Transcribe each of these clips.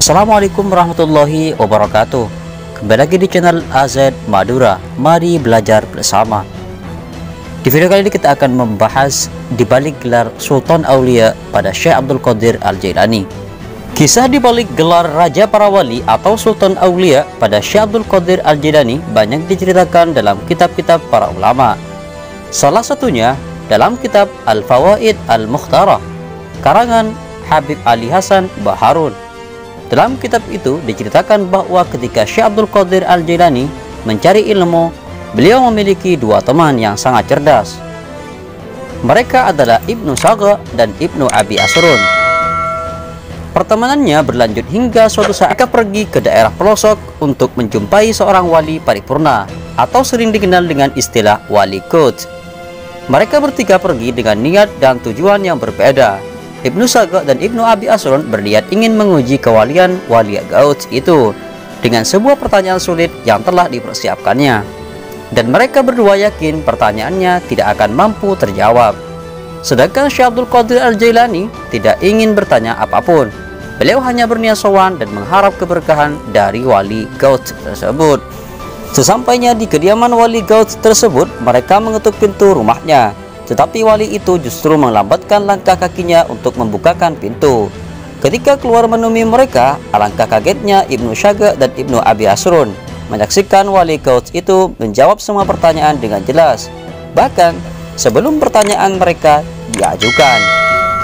Assalamualaikum warahmatullahi wabarakatuh. Kembali lagi di channel AZ Madura. Mari belajar bersama. Di video kali ini kita akan membahas dibalik gelar Sultan Aulia pada Syekh Abdul Qadir Al-Jailani. Kisah dibalik gelar Raja Para Wali atau Sultan Aulia pada Syekh Abdul Qadir Al-Jailani banyak diceritakan dalam kitab-kitab para ulama. Salah satunya dalam kitab Al-Fawaid Al-Mukhtarah karangan Habib Ali Hasan Baharun. Dalam kitab itu diceritakan bahwa ketika Syekh Abdul Qadir Al-Jailani mencari ilmu, beliau memiliki dua teman yang sangat cerdas. Mereka adalah Ibnu Sagha dan Ibnu Abi Asrun. Pertemanannya berlanjut hingga suatu saat mereka pergi ke daerah pelosok untuk menjumpai seorang wali paripurna atau sering dikenal dengan istilah wali Quds. Mereka bertiga pergi dengan niat dan tujuan yang berbeda. Ibnu Sagha dan Ibnu Abi Asrun berniat ingin menguji kewalian wali Quds itu dengan sebuah pertanyaan sulit yang telah dipersiapkannya. Dan mereka berdua yakin pertanyaannya tidak akan mampu terjawab. Sedangkan Syekh Abdul Qadir Al-Jailani tidak ingin bertanya apapun. Beliau hanya berniat sowan dan mengharap keberkahan dari wali Quds tersebut. Sesampainya di kediaman wali Quds tersebut, mereka mengetuk pintu rumahnya. Tetapi wali itu justru melambatkan langkah kakinya untuk membukakan pintu. Ketika keluar menemui mereka, alangkah kagetnya Ibnu Sagha dan Ibnu Abi Asrun menyaksikan wali Quds itu menjawab semua pertanyaan dengan jelas, bahkan sebelum pertanyaan mereka diajukan.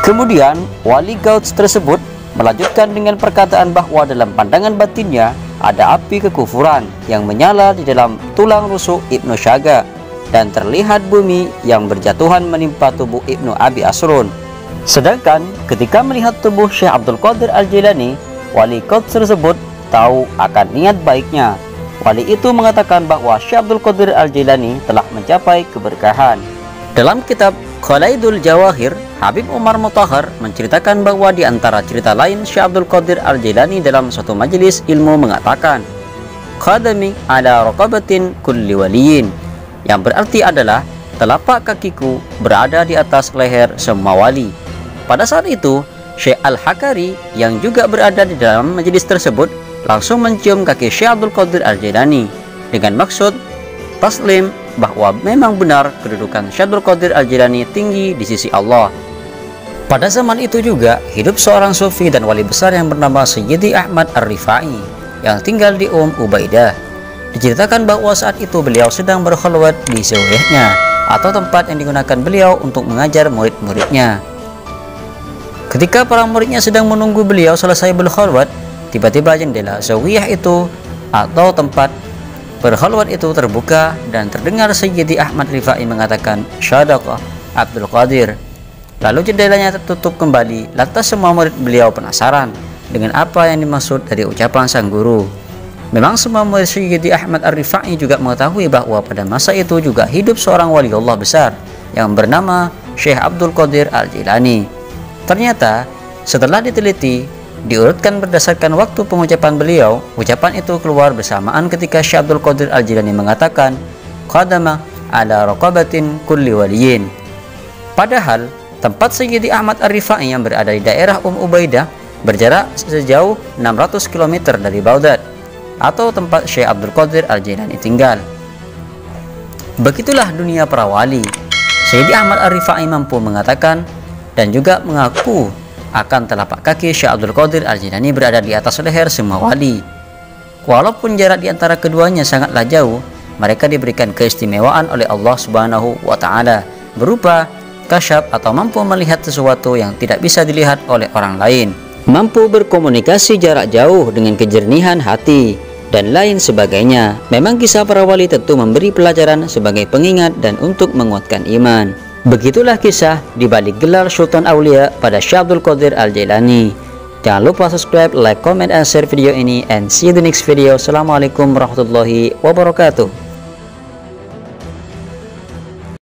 Kemudian wali Quds tersebut melanjutkan dengan perkataan bahwa dalam pandangan batinnya ada api kekufuran yang menyala di dalam tulang rusuk Ibnu Sagha, dan terlihat bumi yang berjatuhan menimpa tubuh Ibnu Abi Asrun. Sedangkan ketika melihat tubuh Syekh Abdul Qadir Al-Jailani, wali Quds tersebut tahu akan niat baiknya. Wali itu mengatakan bahwa Syekh Abdul Qadir Al-Jailani telah mencapai keberkahan. Dalam kitab Khalaidul Jawahir, Habib Umar Mutahhar menceritakan bahwa di antara cerita lain Syekh Abdul Qadir Al-Jailani dalam suatu majelis ilmu mengatakan, "Khadami ala raqabatin kulli waliyin," yang berarti adalah telapak kakiku berada di atas leher semua wali. Pada saat itu, Syekh Al-Hakari yang juga berada di dalam majelis tersebut langsung mencium kaki Syekh Abdul Qadir Al-Jailani dengan maksud taslim bahwa memang benar kedudukan Syekh Abdul Qadir Al-Jailani tinggi di sisi Allah. Pada zaman itu juga hidup seorang sufi dan wali besar yang bernama Sayyidi Ahmad Ar-Rifai yang tinggal di Ubaidah. Diceritakan bahwa saat itu beliau sedang berkhalwat di zawiyahnya atau tempat yang digunakan beliau untuk mengajar murid-muridnya. Ketika para muridnya sedang menunggu beliau selesai berkhalwat, tiba-tiba jendela zawiyah itu atau tempat berkhalwat itu terbuka dan terdengar Sayyidi Ahmad Rifai mengatakan, "Syadaqa Abdul Qadir." Lalu jendelanya tertutup kembali. Lantas semua murid beliau penasaran dengan apa yang dimaksud dari ucapan sang guru. Memang semua murid Sayyidi Ahmad Ar-Rifai juga mengetahui bahwa pada masa itu juga hidup seorang wali Allah besar yang bernama Syekh Abdul Qadir Al-Jailani. Ternyata setelah diteliti, diurutkan berdasarkan waktu pengucapan beliau, ucapan itu keluar bersamaan ketika Syekh Abdul Qadir Al-Jailani mengatakan, "Qadama ala raqabatin kulli waliyin." Padahal tempat Sayyidi Ahmad Ar-Rifai yang berada di daerah Ubaidah berjarak sejauh 600 km dari Baghdad atau tempat Syekh Abdul Qadir Al-Jailani tinggal. Begitulah dunia para wali. Sayyidi Ahmad Ar-Rifai mampu mengatakan dan juga mengaku akan telapak kaki Syekh Abdul Qadir Al-Jailani berada di atas leher semua wali. Walaupun jarak di antara keduanya sangatlah jauh, mereka diberikan keistimewaan oleh Allah Subhanahu wa Ta'ala berupa kasyaf atau mampu melihat sesuatu yang tidak bisa dilihat oleh orang lain, mampu berkomunikasi jarak jauh dengan kejernihan hati, dan lain sebagainya. Memang kisah para wali tentu memberi pelajaran sebagai pengingat dan untuk menguatkan iman. Begitulah kisah dibalik gelar Sultan Aulia pada Syekh Abdul Qadir Al-Jailani. Jangan lupa subscribe, like, comment, and share video ini, and see you in the next video. Assalamualaikum warahmatullahi wabarakatuh.